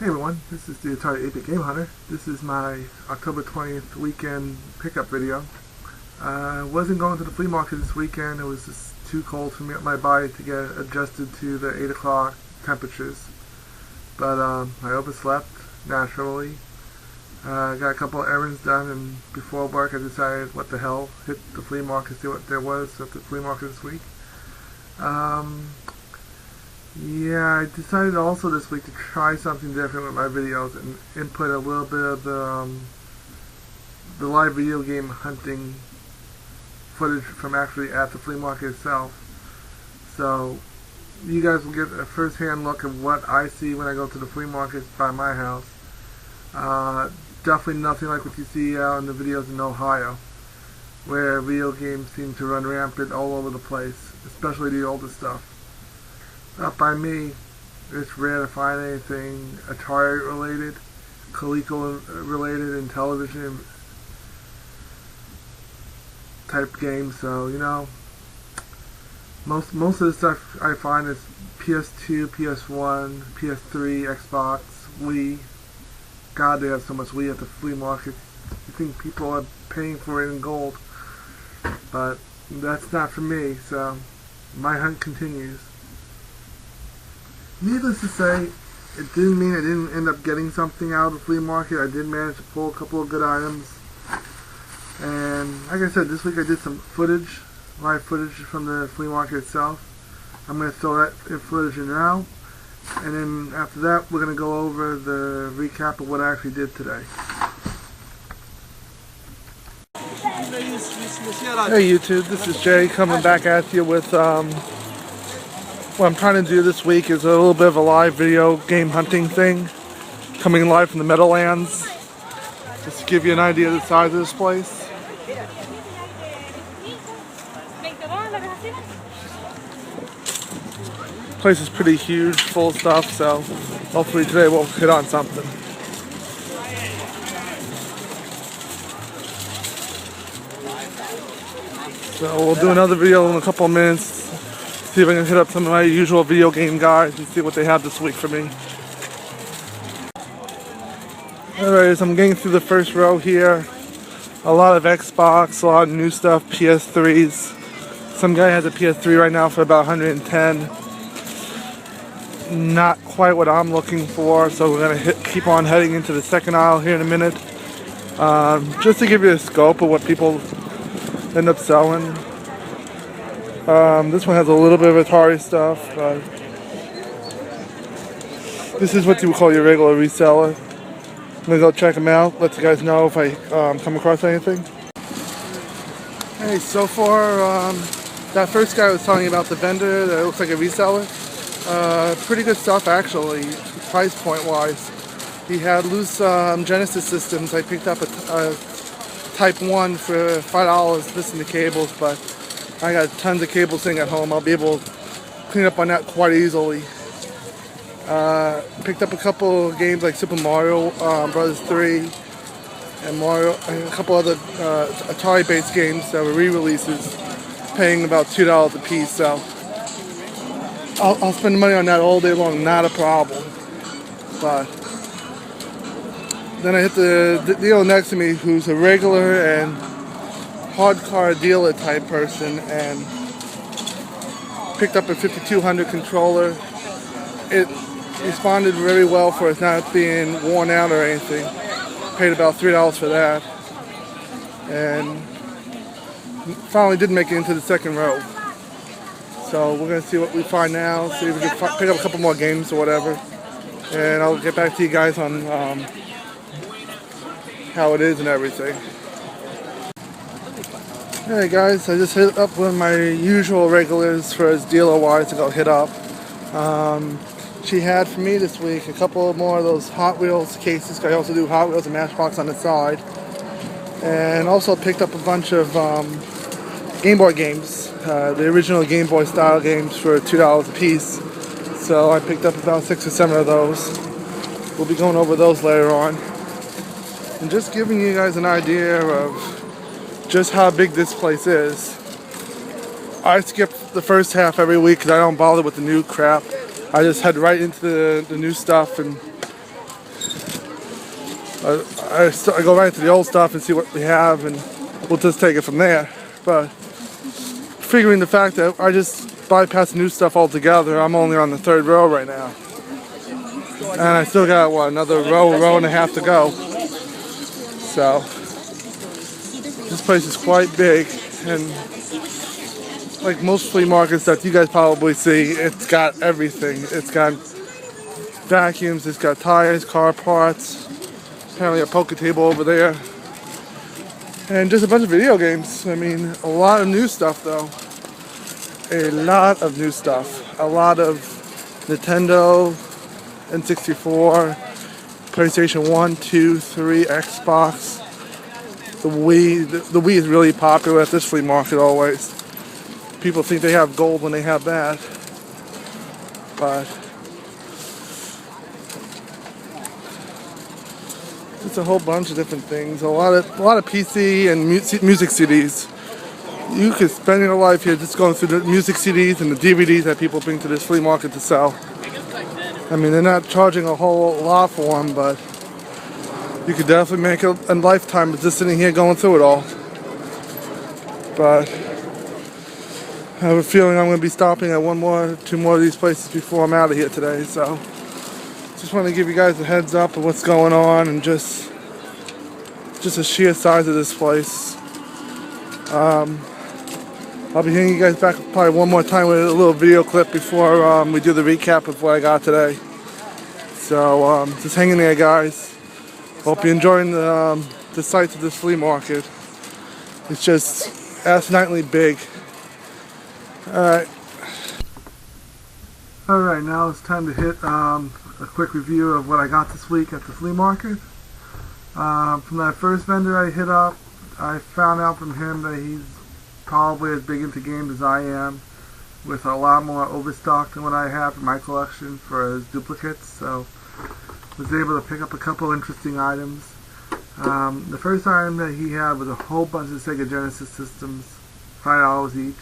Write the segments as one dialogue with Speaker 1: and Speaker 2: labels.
Speaker 1: Hey everyone, this is the Atari 8-Bit Game Hunter. This is my October 20th weekend pickup video. I wasn't going to the flea market this weekend. It was just too cold for my body to get adjusted to the 8 o'clock temperatures. But I overslept naturally. Got a couple of errands done, and before work I decided, what the hell, hit the flea market, see what there was at the flea market this week. Yeah, I decided also this week to try something different with my videos and input a little bit of the live video game hunting footage from actually at the flea market itself. So you guys will get a first-hand look of what I see when I go to the flea market by my house. Definitely nothing like what you see out in the videos in Ohio, where video games seem to run rampant all over the place, especially the older stuff. Up by me, it's rare to find anything Atari related, Coleco related, and television type games. So most of the stuff I find is PS2, PS1, PS3, Xbox, Wii. God, they have so much Wii at the flea market. You think people are paying for it in gold, but that's not for me. So my hunt continues. Needless to say, it didn't mean I didn't end up getting something out of the flea market. I did manage to pull a couple of good items. And like I said, this week I did some footage, live footage from the flea market itself. I'm going to throw that footage in now. And then after that, we're going to go over the recap of what I actually did today. Hey YouTube, this is Jay coming back at you with what I'm trying to do this week is a little bit of a live video game hunting thing, coming live from the Meadowlands, just to give you an idea of the size of this place. The place is pretty huge, full of stuff, so hopefully today we'll hit on something. So we'll do another video in a couple of minutes. See if I can hit up some of my usual video game guys and see what they have this week for me. Alright, so I'm getting through the first row here. A lot of Xbox, a lot of new stuff, PS3s. Some guy has a PS3 right now for about 110. Not quite what I'm looking for, so we're going to keep on heading into the second aisle here in a minute. Just to give you a scope of what people end up selling. This one has a little bit of Atari stuff, but this is what you would call your regular reseller. I'm going to go check them out, let you guys know if I come across anything. Hey, so far, that first guy was telling you about the vendor that looks like a reseller. Pretty good stuff actually, price point wise. He had loose Genesis systems. I picked up a Type 1 for $5, missing the cables, but I got tons of cables sitting at home. I'll be able to clean up on that quite easily. Picked up a couple of games like Super Mario Brothers 3 and a couple other Atari-based games that were re-releases, paying about $2 a piece. So I'll spend money on that all day long, not a problem. But then I hit the dealer next to me, who's a regular and hardcore dealer type person, and picked up a 5200 controller. It responded very well for it not being worn out or anything. Paid about $3 for that, and finally did make it into the second row. So we're gonna see what we find now, see if we can pick up a couple more games or whatever, and I'll get back to you guys on how it is and everything. Hey guys, I just hit up one of my usual regulars for his dealer wise to go hit up. She had for me this week a couple more of those Hot Wheels cases. I also do Hot Wheels and Matchbox on the side. And also picked up a bunch of Game Boy games. The original Game Boy style games for $2 a piece. So I picked up about 6 or 7 of those. We'll be going over those later on. And just giving you guys an idea of just how big this place is. I skip the first half every week because I don't bother with the new crap. I just head right into the new stuff and I go right to the old stuff and see what we have, and we'll just take it from there. But figuring the fact that I just bypassed new stuff altogether, I'm only on the 3rd row right now. And I still got, what, another row and a half to go. So, this place is quite big, and like most flea markets that you guys probably see, it's got everything. It's got vacuums, it's got tires, car parts, apparently a poker table over there, and just a bunch of video games. I mean, a lot of new stuff though. A lot of new stuff. A lot of Nintendo, N64, PlayStation 1, 2, 3, Xbox. The Wii is really popular at this flea market always. People think they have gold when they have that. But it's a whole bunch of different things. A lot of PC and music CDs. You could spend your life here just going through the music CDs and the DVDs that people bring to this flea market to sell. I mean, they're not charging a whole lot for them, but you could definitely make a lifetime of just sitting here going through it all. But I have a feeling I'm going to be stopping at two more of these places before I'm out of here today. So just want to give you guys a heads up of what's going on and just the sheer size of this place. I'll be hitting you guys back probably one more time with a little video clip before we do the recap of what I got today. So just hang in there, guys. Hope you're enjoying the sights of this flea market. It's just asinitely big. Alright, now it's time to hit a quick review of what I got this week at the flea market. From that first vendor I hit up, I found out from him that he's probably as big into games as I am, with a lot more overstock than what I have in my collection for his duplicates, so was able to pick up a couple interesting items. The first item that he had was a whole bunch of Sega Genesis systems, $5 each.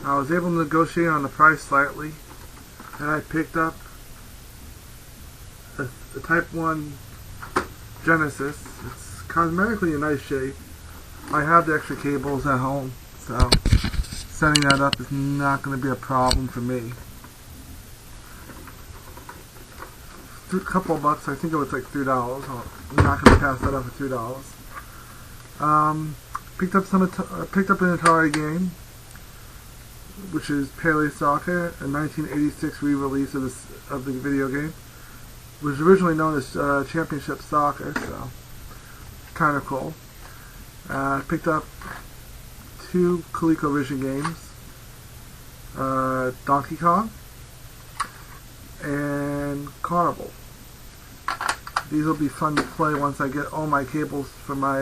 Speaker 1: I was able to negotiate on the price slightly, and I picked up a Type 1 Genesis. It's cosmetically in nice shape. I have the extra cables at home, so setting that up is not going to be a problem for me. A couple of bucks, I think it was like $3. I'm not going to pass that up for $3. Picked up an Atari game, which is Pele Soccer, a 1986 re-release of the video game. It was originally known as Championship Soccer, so kind of cool. Picked up 2 ColecoVision games, Donkey Kong and Carnival. These will be fun to play once I get all my cables for my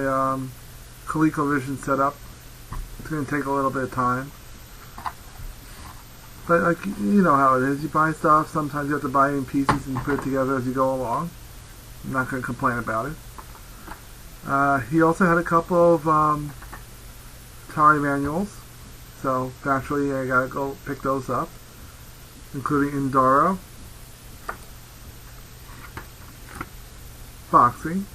Speaker 1: ColecoVision set up. It's going to take a little bit of time. But like, you know how it is. You buy stuff, sometimes you have to buy it in pieces and put it together as you go along. I'm not going to complain about it. He also had a couple of Atari manuals, so naturally I gotta go pick those up, including Enduro, Boxing,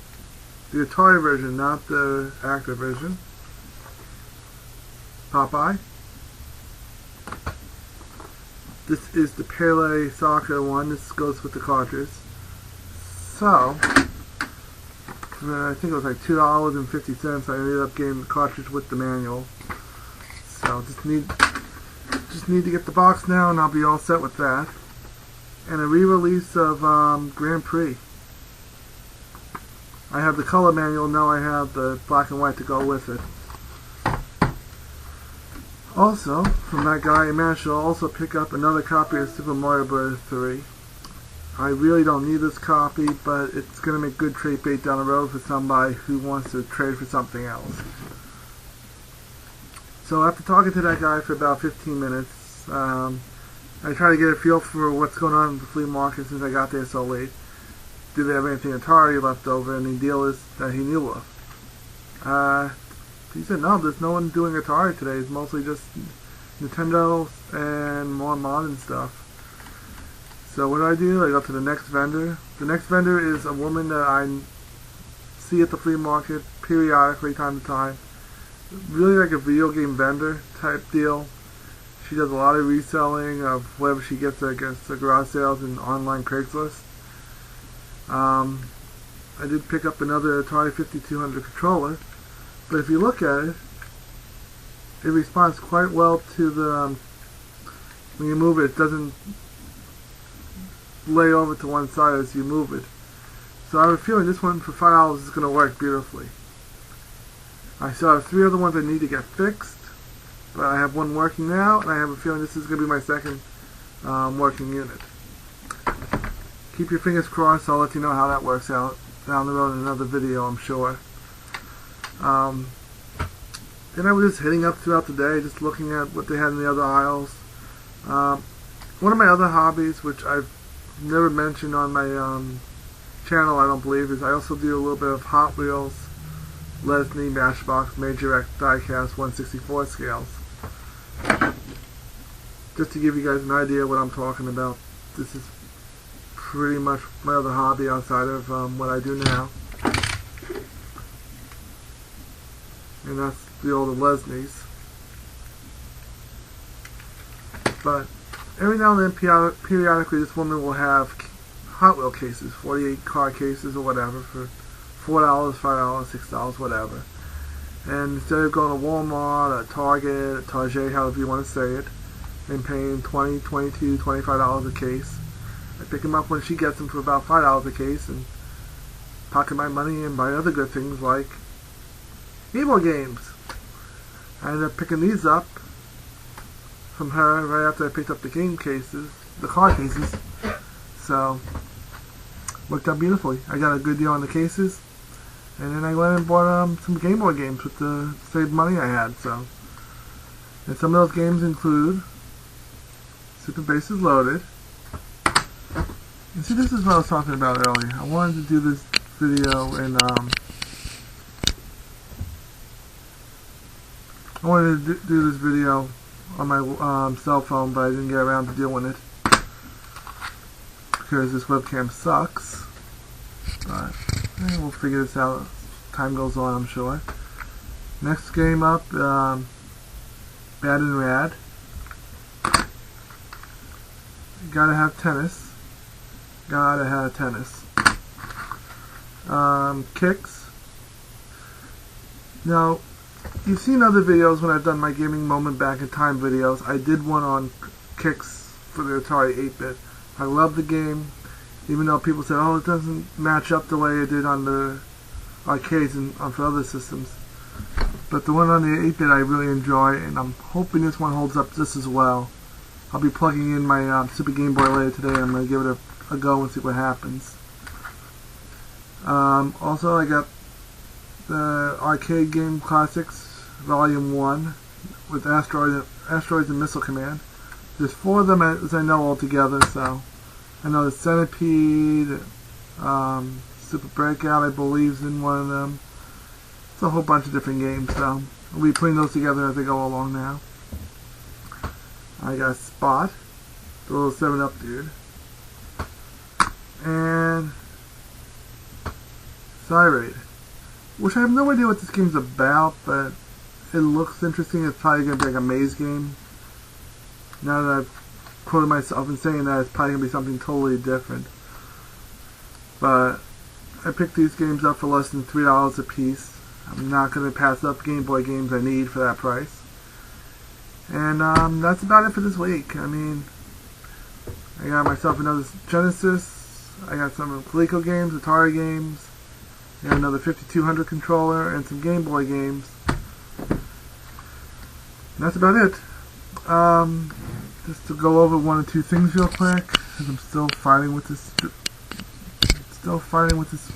Speaker 1: the Atari version, not the active version, Popeye. This is the Pele Soccer one. This goes with the cartridge. So I think it was like $2.50. I ended up getting the cartridge with the manual. So just need to get the box now, and I'll be all set with that. And a re-release of Grand Prix. I have the color manual. Now I have the black and white to go with it. Also, from that guy, I managed to also pick up another copy of Super Mario Bros. 3. I really don't need this copy, but it's going to make good trade bait down the road for somebody who wants to trade for something else. So after talking to that guy for about 15 minutes, I tried to get a feel for what's going on in the flea market since I got there so late. Did they have anything Atari left over, any dealers that he knew of? He said, no, there's no one doing Atari today. It's mostly just Nintendo and more modern stuff. So what do? I go to the next vendor. The next vendor is a woman that I see at the flea market periodically, time to time. Really like a video game vendor type deal. She does a lot of reselling of whatever she gets, I guess, the garage sales and online Craigslist. I did pick up another Atari 5200 controller, but if you look at it, it responds quite well to the, when you move it, it doesn't lay over to one side as you move it. So I have a feeling this one for $5 is going to work beautifully. I still have 3 other ones I need to get fixed, but I have one working now, and I have a feeling this is going to be my second working unit. Keep your fingers crossed. I'll let you know how that works out down the road in another video, I'm sure. Then I was just hitting up throughout the day, just looking at what they had in the other aisles. One of my other hobbies, which I've never mentioned on my channel, I don't believe, is I also do a little bit of Hot Wheels, Lesney, Matchbox, Major X diecast 1/64 scales. Just to give you guys an idea what I'm talking about. This is pretty much my other hobby outside of what I do now. And that's the older Lesneys. But every now and then, periodically, this woman will have Hot Wheel cases, 48 car cases or whatever, for $4, $5, $6, whatever. And instead of going to Walmart, or Target, or Target, however you want to say it, and paying $20, $22, $25 a case, I pick them up when she gets them for about $5 a case and pocket my money and buy other good things like Game Boy games. I ended up picking these up from her right after I picked up the game cases, the car cases. So, worked out beautifully. I got a good deal on the cases, and then I went and bought some Game Boy games with the saved money I had. So, and some of those games include Super Bases Loaded. And see, this is what I was talking about earlier. I wanted to do this video in I wanted to do this video on my cell phone, but I didn't get around to doing it because this webcam sucks. But we'll figure this out as time goes on, I'm sure. Next game up, Bad and Rad. Gotta have tennis. Gotta have tennis. Kicks. Now, you've seen other videos when I've done my gaming moment back in time videos. I did one on Kicks for the Atari 8-bit. I love the game, even though people said, oh, it doesn't match up the way it did on the arcades and for other systems. But the one on the 8-bit I really enjoy, and I'm hoping this one holds up just as well. I'll be plugging in my Super Game Boy later today, and I'm going to give it a go and see what happens. Also, I got the Arcade Game Classics Volume 1 with Asteroids and Missile Command. There's 4 of them as I know altogether, so I know the Centipede, Super Breakout I believe is in one of them. It's a whole bunch of different games, so I'll be putting those together as I go along now. I got Spot, the little 7-Up dude, and Cyrade, which I have no idea what this game's about, but it looks interesting. It's probably going to be like a maze game. Now that I've quoted myself in saying that, it's probably going to be something totally different. But I picked these games up for less than $3 a piece. I'm not going to pass up Game Boy games I need for that price. And that's about it for this week. I mean, I got myself another Genesis. I got some Coleco games, Atari games. I got another 5200 controller and some Game Boy games. And that's about it. Just to go over 1 or 2 things real quick, because I'm still fighting with this.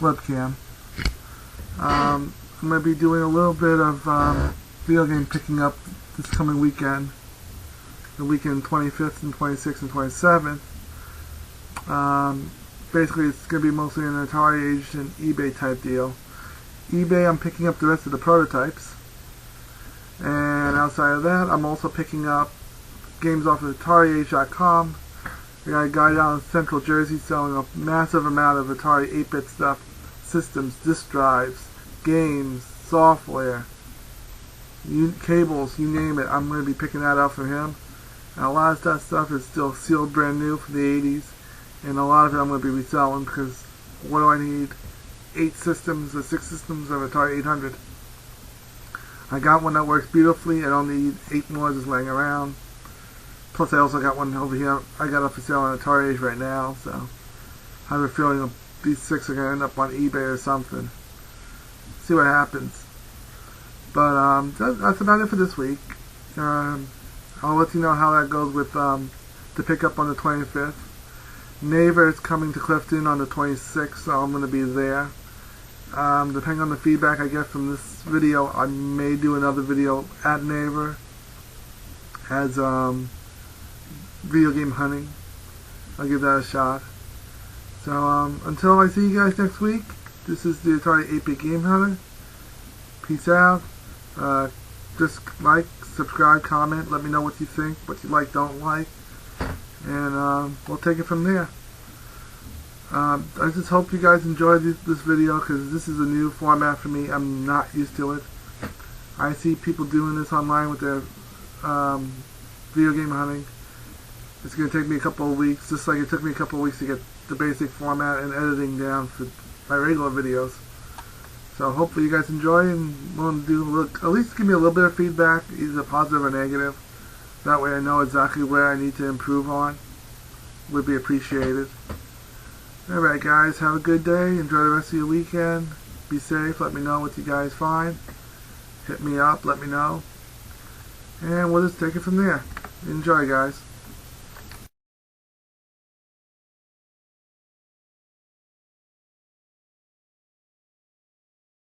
Speaker 1: Webcam. I'm going to be doing a little bit of video game picking up this coming weekend, the weekend 25th and 26th and 27th. Basically, it's going to be mostly an Atari Age and eBay type deal. eBay, I'm picking up the rest of the prototypes. And outside of that, I'm also picking up games off of AtariAge.com. We got a guy down in Central Jersey selling a massive amount of Atari 8-bit stuff systems, disk drives, games, software, cables, you name it. I'm going to be picking that up for him. And a lot of that stuff is still sealed brand new from the 80s, and a lot of it I'm going to be reselling because what do I need? 8 systems or 6 systems of Atari 800. I got one that works beautifully. I don't need 8 more just laying around. Plus I also got one over here I got up for sale on Atari Age right now, so I have a feeling these 6 are going to end up on eBay or something. See what happens. But that's about it for this week. I'll let you know how that goes with the pickup on the 25th. Neighbor is coming to Clifton on the 26th, so I'm going to be there. Depending on the feedback I get from this video, I may do another video at Neighbor as video game hunting. I'll give that a shot. So until I see you guys next week, this is the Atari 8-Bit Game Hunter. Peace out. Just like, subscribe, comment, let me know what you think, what you like, don't like, and we'll take it from there. I just hope you guys enjoyed this video because this is a new format for me. I'm not used to it. I see people doing this online with their video game hunting. It's going to take me a couple of weeks, just like it took me a couple of weeks to get the basic format and editing down for my regular videos. So hopefully you guys enjoy and want to do at least give me a little bit of feedback, either positive or negative. That way I know exactly where I need to improve on. Would be appreciated. Alright guys, have a good day. Enjoy the rest of your weekend. Be safe. Let me know what you guys find. Hit me up. Let me know. And we'll just take it from there. Enjoy guys.